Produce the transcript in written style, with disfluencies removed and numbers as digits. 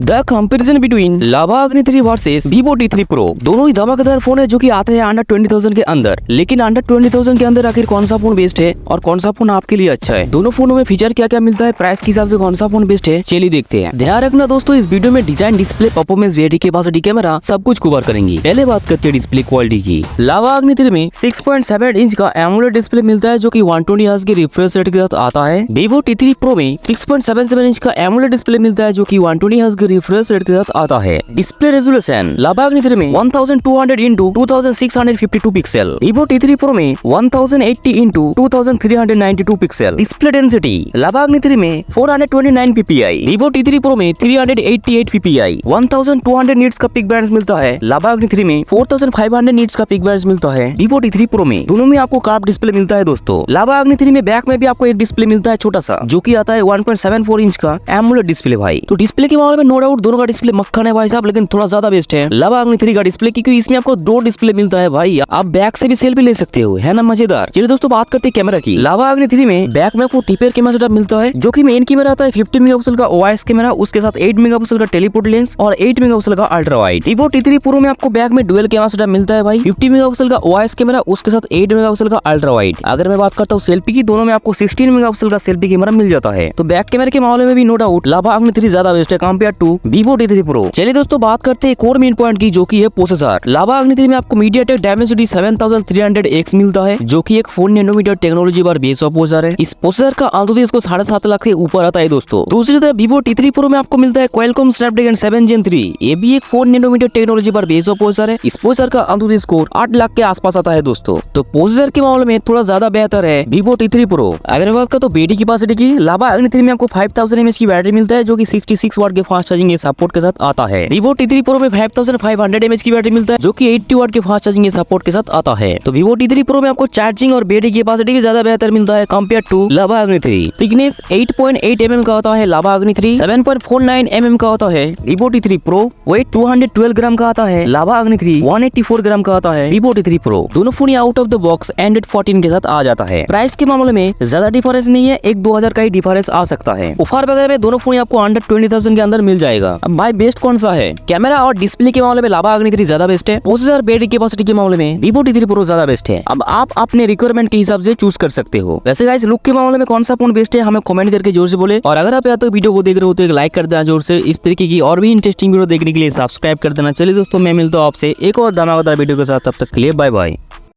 The comparison between लावा अग्नि 3 versus Vivo T3 Pro दोनों ही धमाकेदार फोन है जो कि आते हैं अंडर 20,000 के अंदर। लेकिन अंडर 20,000 के अंदर आखिर कौन सा फोन बेस्ट है और कौन सा फोन आपके लिए अच्छा है, दोनों फोनों में फीचर क्या क्या मिलता है, प्राइस के हिसाब से कौन सा फोन बेस्ट है, चलिए देखते हैं। ध्यान रखना दोस्तों, इस वीडियो में design, display, performance, battery capacity, camera सब कुछ कवर करेंगे। पहले बात करते हैं डिस्प्ले क्वालिटी की। लावा अग्नि 3 में 6.7 इंच का एमोलेड डिस्प्ले मिलता है जो कि 120 हर्ट्ज के रिफ्रेश रेट के साथ आता है। Vivo T3 Pro में 6.77 इंच का एमोलेड डिस्प्ले मिलता है जो कि 120 हर्ट्ज के रिफ्रेश रेट के साथ आता है। डिस्प्ले रेजोल्यूशन लावा अग्नि 3 में 1200 into 2652 pixel, Vivo T3 Pro में 1080 into 2392 पिक्सल। डिस्प्ले डेंसिटी लावा अग्नि 3 में 429 ppi, Vivo T3 Pro में 388 ppi। 1200 नीट्स का पिक बैलेंस मिलता है लावा अग्नि 3 में, 4500 नीट्स का पिक बैलेंस मिलता है Vivo T3 Pro में। दोनों में आपको कर्व डिस्प्ले मिलता है दोस्तों। लावा अग्नि 3 में बैक में भी आपको एक डिस्प्ले मिलता है छोटा सा, जो कि आता है 1.74 इंच का एमोलेड डिस्प्ले भाई। तो डिस्प्ले के मामले में नो डाउट दोनों का डिस्प्ले मक्खन है भाई साहब, लेकिन थोड़ा ज्यादा बेस्ट है लावा अग्नि 3 का डिस्प्ले, क्योंकि इसमें आपको दो डिस्प्ले मिलता है भाई। आप बैक से भी सेल्फी ले सकते हो, है ना मजेदार। चलिए दोस्तों बात करते हैं कैमरा की। लावा अग्नि 3 में बैक में आपको टिपेर कैमरा सेटअप मिलता है, जो कि मेन कैमरा आता है 50 मेगापिक्सल का OIS कैमरा, उसके साथ 8 मेगापिक्सल का टेलीपोर्ट लेंस और 8 मेगापिक्सल का ultra wide. Vivo T3 Pro में आपको बैक में डुअल कैमरा सेटअप मिलता है भाई, 50 मेगापिक्सल का OIS कैमरा, उसके साथ 8 मेगापिक्सल का अल्ट्रा वाइड। अगर मैं बात करता हूँ सेल्फी की, दोनों में आपको 16 मेगापिक्सल का सेल्फी कैमरा मिल जाता है। तो बैक कैमरे के मामले में भी नो डाउट लावा अग्नि 3 ज्यादा बेस्ट है compare to Vivo T3 Pro। चलिए दोस्तों बात करते हैं एक और मेन पॉइंट की, जो कि है प्रोसेसर। लावा अग्नि 3 में आपको MediaTek Dimensity 7300X मिलता है, जो कि एक 4 नैनोमीटर टेक्नोलॉजी पर बेस्ड प्रोसेसर है। इस प्रोसेसर का अंतुदेश इसको 7.5 लाख से ऊपर आता है दोस्तों। दूसरी तरफ Vivo T3 Pro में आपको मिलता है Qualcomm Snapdragon 7 Gen 3, ये भी एक 4 नैनोमीटर टेक्नोलॉजी पर बेस्ड प्रोसेसर है। इस प्रोसेसर का अंतुदेश स्कोर 8 लाख के आसपास आता है दोस्तों। तो प्रोसेसर के मामले में थोड़ा ज्यादा बेहतर है Vivo T3 Pro। अगर मैं बात करूं तो बैटरी कैपेसिटी की, लावा अग्नि 3 में आपको 5000 mAh की बैटरी मिलता है, जो कि 66 वाट के फास्ट चार्जिंग के सपोर्ट के साथ आता है। Vivo T3 Pro में 5500 mAh की बैटरी मिलता है, जो कि 80 वाट के फास्ट चार्जिंग के सपोर्ट के साथ आता है। तो Vivo T3 Pro में आपको चार्जिंग और बैटरी कैपेसिटी भी ज्यादा बेहतर मिलता है कंपेयर टू लावा अग्नि 3। थिकनेस 8.8 mm का होता है लावा अग्नि 3, 7.49 mm का होता है Vivo T3 Pro। वेट 212 ग्राम का आता है लावा अग्नि 3, 184 ग्राम का आता है Vivo T3 Pro। दोनों phone out of the box Android 14 के साथ आ जाता है। प्राइस के मामले में ज्यादा डिफरेंस नहीं है, 1-2 का ही डिफरेंस आ सकता है। ऑफर वगैरह में दोनों फोन आपको अंडर 20,000 के अंदर मिल जाएगा। अब भाई बेस्ट कौन सा है? कैमरा और डिस्प्ले के मामले में लावा अग्नि 3 ज्यादा बेस्ट है। प्रोसेसर, बैटरी कैपेसिटी के मामले में Vivo T3 Pro ज्यादा बेस्ट है। अब आप अपने रिक्वायरमेंट के हिसाब से चूज कर सकते हो। वैसे गाइस लुक के मामले में कौन सा फोन बेस्ट है हमें कमेंट करके जोर से बोले, और अगर आप यहाँ तक वीडियो को देख रहे हो तो एक लाइक कर देना जोर से। इस तरीके की और भी इंटरेस्टिंग वीडियो देखने के लिए सब्सक्राइब कर देना। चलिए दोस्तों मैं मिलता हूँ आपसे एक और धमाकेदार वीडियो के साथ, तब तक के लिए बाय बाय।